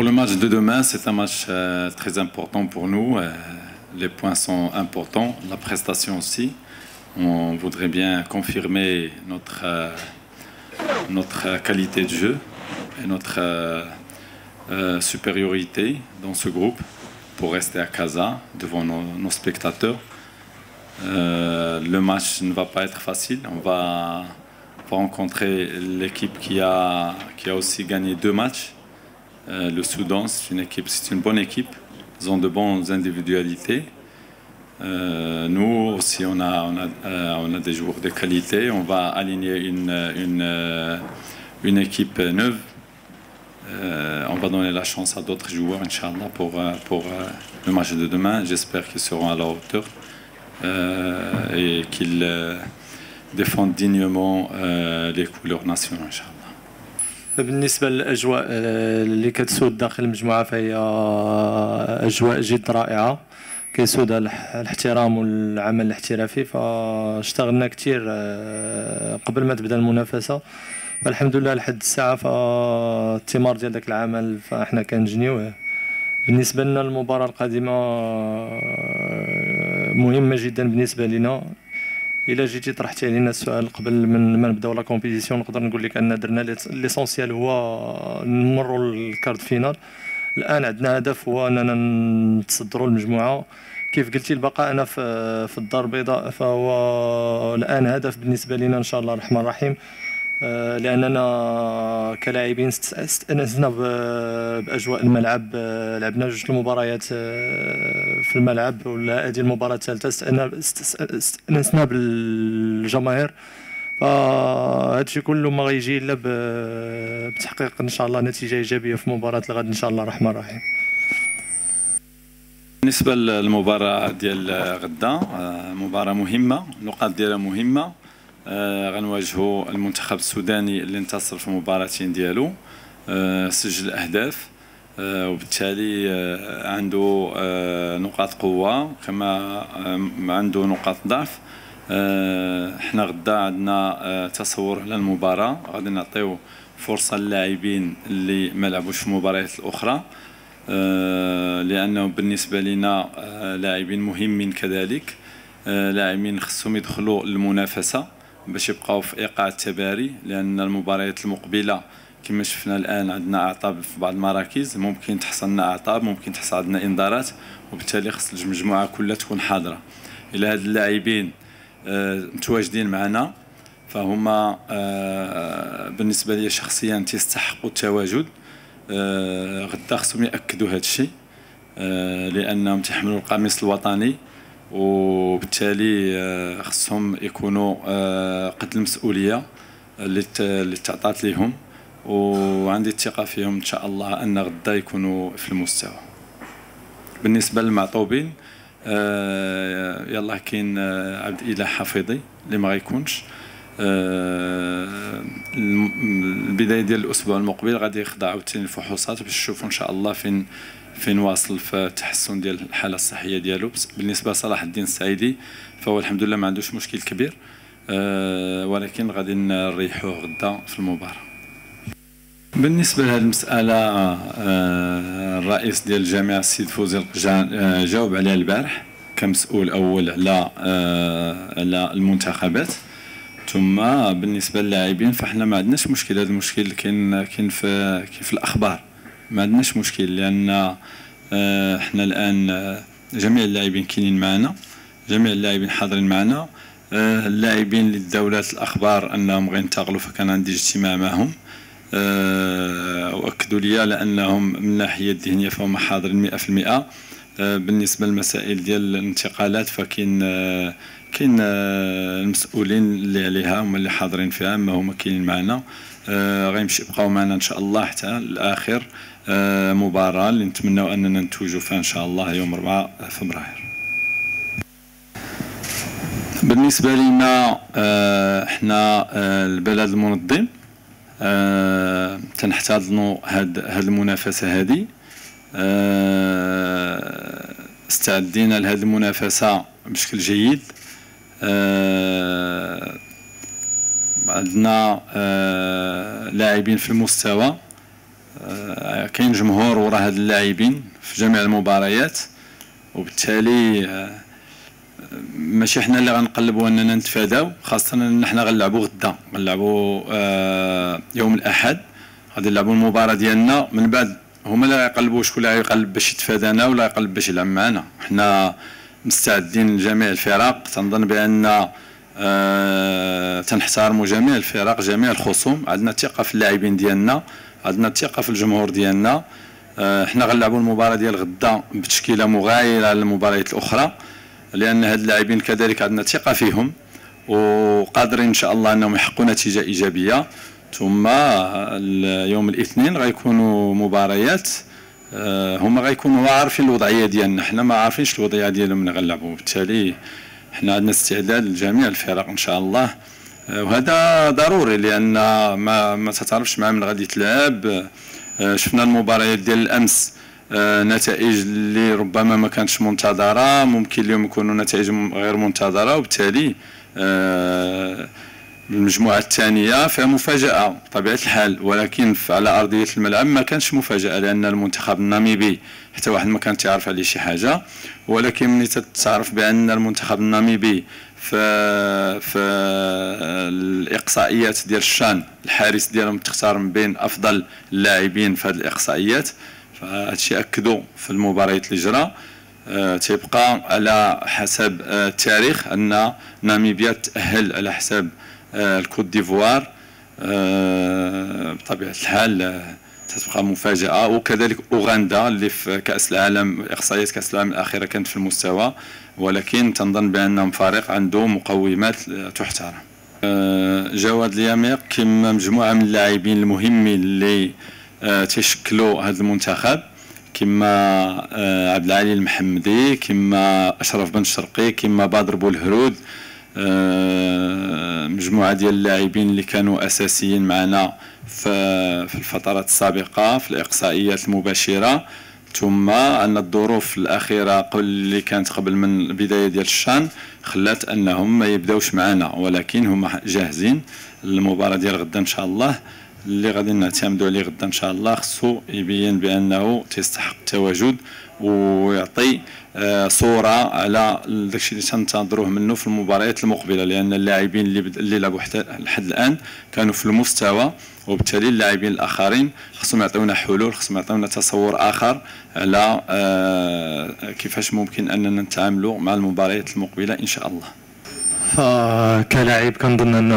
Pour le match de demain, c'est un match très important pour nous. Les points sont importants, la prestation aussi. On voudrait bien confirmer notre qualité de jeu et notre supériorité dans ce groupe pour rester à Casa devant nos spectateurs. Le match ne va pas être facile. On va rencontrer l'équipe qui a aussi gagné 2 matchs. Le Soudan, c'est une bonne équipe. Ils ont de bonnes individualités. Nous aussi, on a des joueurs de qualité. On va aligner une équipe neuve. On va donner la chance à d'autres joueurs, Inch'Allah, pour le match de demain. J'espère qu'ils seront à la hauteur et qu'ils défendent dignement les couleurs nationales, Inch'Allah. بالنسبة للأجواء اللي كتسود داخل المجموعة فهي أجواء جد رائعة، كيسود الاحترام والعمل الاحترافي. فاشتغلنا كثير قبل ما تبدا المنافسة، والحمد لله لحد الساعة فالثمار ديال داك العمل فاحنا كنجنيوه. بالنسبة لنا المباراة القادمة مهمة جدا بالنسبة لنا. إلا جيتي طرحتي علينا السؤال قبل من ما نبداو لا كومبيتيسيون، نقدر نقول لك أن درنا ليسونسيال هو نمروا للكارت فينال. الآن عندنا هدف هو أننا نتصدروا المجموعة. كيف قلتي البقاء في الدار البيضاء فهو الآن هدف بالنسبة لنا إن شاء الله الرحمن الرحيم، لأننا كلاعبين استأنسنا بأجواء الملعب. لعبنا 2 المباريات في الملعب، ولا هذه المباراة الثالثة استأنسنا بالجماهير. فهذا الشيء كله ما غيجي إلا بتحقيق إن شاء الله نتيجة إيجابية في مباراة الغد إن شاء الله الرحمن الرحيم. بالنسبة للمباراة ديال غدا، مباراة مهمة، النقاط ديالها مهمة. غنواجهوا المنتخب السوداني اللي انتصر في مباراتين ديالو، سجل أهداف، وبالتالي عنده نقاط قوة كما عنده نقاط ضعف. احنا غدا عندنا تصور على المباراة، غادي نعطيو فرصة للاعبين اللي ما لعبوش في المباريات الأخرى، لأنه بالنسبة لنا لاعبين مهمين كذلك. لاعبين خصهم يدخلوا للمنافسة باش يبقاو في ايقاع التباري، لان المباريات المقبله كما شفنا الان عندنا اعطاب في بعض المراكز، ممكن تحصل لنا اعطاب، ممكن تحصل عندنا انذارات، وبالتالي خص المجموعه كلها تكون حاضره. الى هاد اللاعبين متواجدين معنا فهما بالنسبه لي شخصيا تيستحقوا التواجد. غدا خصهم ياكدوا هذا الشيء، لانهم تحملوا القميص الوطني، وبالتالي خصهم يكونوا قد المسؤوليه اللي تعطات لهم، وعندي الثقه فيهم ان شاء الله ان غدا يكونوا في المستوى. بالنسبه للمعطوبين يلا كاين عبد الاله حفيظي اللي ما غيكونش. البدايه ديال الاسبوع المقبل غادي يخضع عاوتاني الفحوصات باش نشوفوا ان شاء الله فين واصل في التحسن ديال الحاله الصحيه ديالو. بالنسبه لصلاح الدين السعيدي فهو الحمد لله ما عندوش مشكل كبير، ولكن غادي نريحوه غدا في المباراه. بالنسبه لهذه المساله الرئيس ديال الجامعه السيد فوزي القجان جاوب عليها البارح كمسؤول اول على المنتخبات. ثم بالنسبه للاعبين فاحنا ما عندناش مشكل، هذا المشكل كاين في الاخبار، ما عندناش مشكل، لان احنا الان جميع اللاعبين كاينين معنا، جميع اللاعبين حاضرين معنا. اللاعبين اللي داولات الاخبار انهم غينتقلوا فكان عندي اجتماع معهم، واكدوا لي على انهم من الناحيه الذهنيه فهم حاضرين 100%. بالنسبه للمسائل ديال الانتقالات فكاين المسؤولين اللي عليها هما اللي حاضرين فيها، ما هما كاينين معنا. غيمشي يبقاو معنا ان شاء الله حتى الاخر مباراه اللي نتمناو اننا نتوجوا فيها ان شاء الله يوم 4 فبراير. بالنسبه لنا احنا البلد المنظم تنحتضنوا هاد المنافسه هذه، استعدينا لهذه المنافسه بشكل جيد. عندنا لاعبين في المستوى، كاين جمهور وراء هاد اللاعبين في جميع المباريات، وبالتالي ماشي حنا اللي غنقلبوا اننا نتفاداو، خاصه ان حنا غنلعبوا غدا، غنلعبوا يوم الاحد غادي نلعبوا المباراه ديالنا. من بعد هما اللي غيقلبوا شكون اللي غيقلب باش يتفادانا ولا يقلب باش يلعب معنا. حنا مستعدين لجميع الفرق، تنظن بان تنحترموا جميع الفرق جميع الخصوم، عندنا ثقه في اللاعبين ديالنا، عندنا ثقه في الجمهور ديالنا. حنا غنلعبوا المباراه ديال غدا بتشكيله مغايره على المباريات الاخرى، لان هاد اللاعبين كذلك عندنا ثقه فيهم وقادرين ان شاء الله انهم يحققوا نتيجه ايجابيه. ثم يوم الاثنين غيكونوا مباريات، هما غيكونوا عارفين الوضعيه ديالنا، حنا ما عارفينش الوضعيه ديالهم اللي غنلعبوا، بالتالي حنا عندنا استعداد لجميع الفرق ان شاء الله. وهذا ضروري لان ما تتعرفش مع من غادي تلعب. شفنا المباريات ديال الامس، نتائج اللي ربما ما كانتش منتظره، ممكن اليوم يكونوا نتائج غير منتظره، وبالتالي المجموعه الثانيه فيها مفاجاه بطبيعه الحال، ولكن على ارضيه الملعب ما كانش مفاجاه، لان المنتخب الناميبي حتى واحد ما كان تعرف عليه شي حاجه. ولكن ملي تتعرف بان المنتخب الناميبي في الاقصائيات ديال الشان الحارس ديالهم تختار من بين افضل اللاعبين في هذه الاقصائيات، فهادشي اكدوا في المباريات اللي جرى. تيبقى على حسب التاريخ ان ناميبيا تأهل على حساب الكوت ديفوار، بطبيعه الحال تتبقى مفاجاه. وكذلك اوغندا اللي في كاس العالم، احصائيات كاس العالم الاخيره كانت في المستوى، ولكن تنظن بانهم فريق عنده مقومات تحترم. جواد اليميق كما مجموعه من اللاعبين المهمين اللي تشكلوا هذا المنتخب، كما عبد العالي المحمدي، كما اشرف بن شرقي، كما بدر بولهرود، مجموعه ديال اللاعبين اللي كانوا اساسيين معنا في الفترات السابقه في الاقصائيات المباشره. ثم ان الظروف الاخيره اللي كانت قبل من البدايه ديال الشان خلات انهم ما يبداوش معنا، ولكن هما جاهزين للمباراه ديال غدا ان شاء الله، اللي غادي نعتمدوا عليه غدا ان شاء الله. خصو يبين بانه تيستحق التواجد ويعطي صوره على داكشي اللي تنتظروه منه في المباريات المقبله، لان اللاعبين اللي لعبوا حتى لحد الان كانوا في المستوى، وبالتالي اللاعبين الاخرين خصهم يعطيونا حلول، خصهم يعطيونا تصور اخر على كيفاش ممكن اننا نتعاملوا مع المباريات المقبله ان شاء الله. كلاعب كنظن ان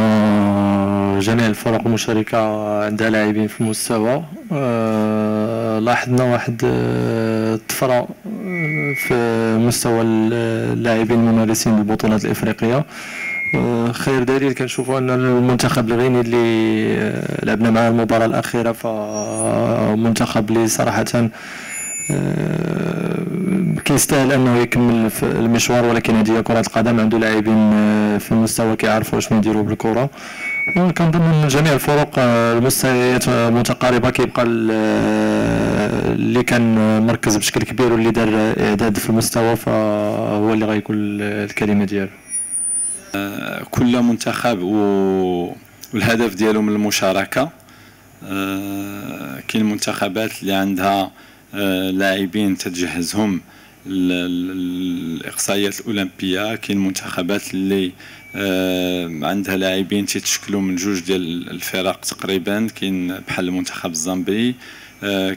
جميع الفرق المشاركه عندها لاعبين في المستوى. لاحظنا واحد الطفره في مستوى اللاعبين الممارسين للبطولات الافريقيه. خير دليل كنشوفوا ان المنتخب الغيني اللي لعبنا معاه المباراه الاخيره فمنتخب اللي صراحه كيستاهل انه يكمل في المشوار، ولكن هذه كره القدم، عنده لاعبين في المستوى كيعرفوا شنو يديروا بالكره. كنظن ان جميع الفرق المستويات متقاربه، كيبقى اللي كان مركز بشكل كبير واللي دار اعداد في المستوى فهو اللي غيكون الكلمه ديالو. كل منتخب والهدف ديالو من المشاركه. كاين منتخبات اللي عندها لاعبين تتجهزهم الاقصائيات الاولمبيه، كاين منتخبات اللي عندها لاعبين تيتشكلوا من جوج ديال الفرق تقريبا، كاين بحال المنتخب الزامبي،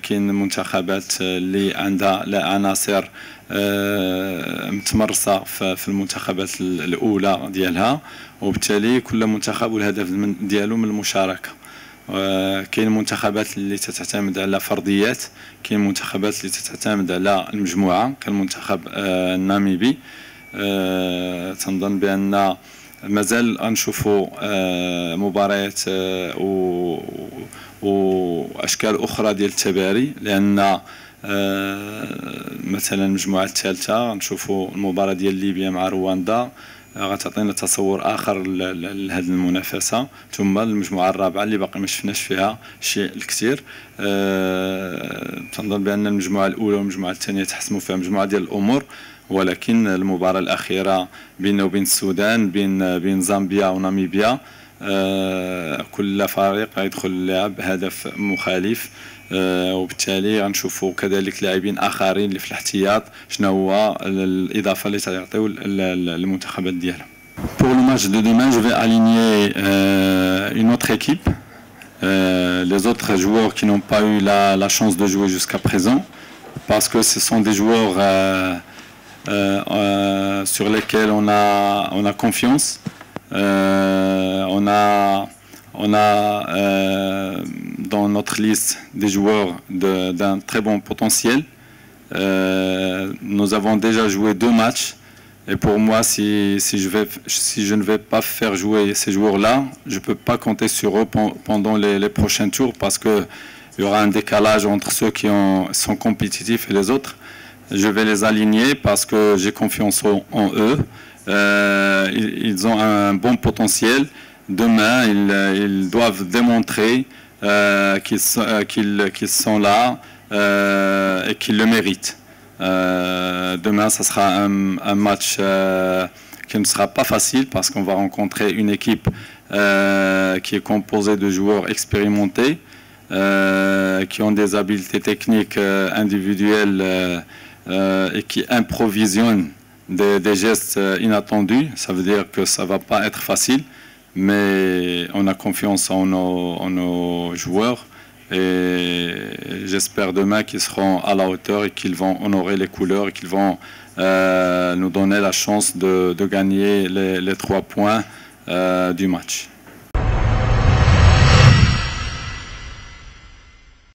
كاين منتخبات اللي عندها عناصر متمرسه في المنتخبات الاولى ديالها، وبالتالي كل منتخب والهدف ديالو من المشاركه. كاين منتخبات اللي تعتمد على فرديات، كاين منتخبات اللي تعتمد على المجموعه كالمنتخب الناميبي. تنظن بان مازال غنشوفوا مباريات واشكال اخرى ديال التباري، لان مثلا المجموعه الثالثه غنشوفوا المباراه ديال ليبيا مع رواندا غتعطينا تصور اخر لهذه المنافسه. ثم المجموعه الرابعه اللي باقي ما شفناش فيها شيء الكثير. تنظن بان المجموعه الاولى والمجموعه الثانيه تحسموا فيها مجموعه ديال الامور، ولكن المباراه الاخيره بيننا وبين السودان، بين زامبيا وناميبيا، كل فريق يدخل اللعب بهدف مخالف، وبالتالي غنشوفوا كذلك لاعبين اخرين اللي في الاحتياط شنو هو الاضافه اللي تيعطيو المنتخبات ديالهم. Pour le match de demain, je vais aligner une autre équipe, les autres joueurs qui n'ont pas eu la chance de jouer jusqu'à présent, parce que ce sont des joueurs sur lesquels on a confiance. On a dans notre liste des joueurs d'un très bon potentiel. Nous avons déjà joué 2 matchs. Et pour moi, si je ne vais pas faire jouer ces joueurs-là, je ne peux pas compter sur eux pendant les prochains tours, parce qu'il y aura un décalage entre ceux qui sont compétitifs et les autres. Je vais les aligner parce que j'ai confiance en eux. Ils ont un bon potentiel. Demain, ils doivent démontrer qu'ils sont là et qu'ils le méritent. Demain, ça sera un match qui ne sera pas facile, parce qu'on va rencontrer une équipe qui est composée de joueurs expérimentés, qui ont des habiletés techniques individuelles et qui improvisionnent des gestes inattendus. Ça veut dire que ça ne va pas être facile, mais on a confiance en nos joueurs. Et j'espère demain qu'ils seront à la hauteur et qu'ils vont honorer les couleurs et qu'ils vont nous donner la chance de gagner les 3 points du match.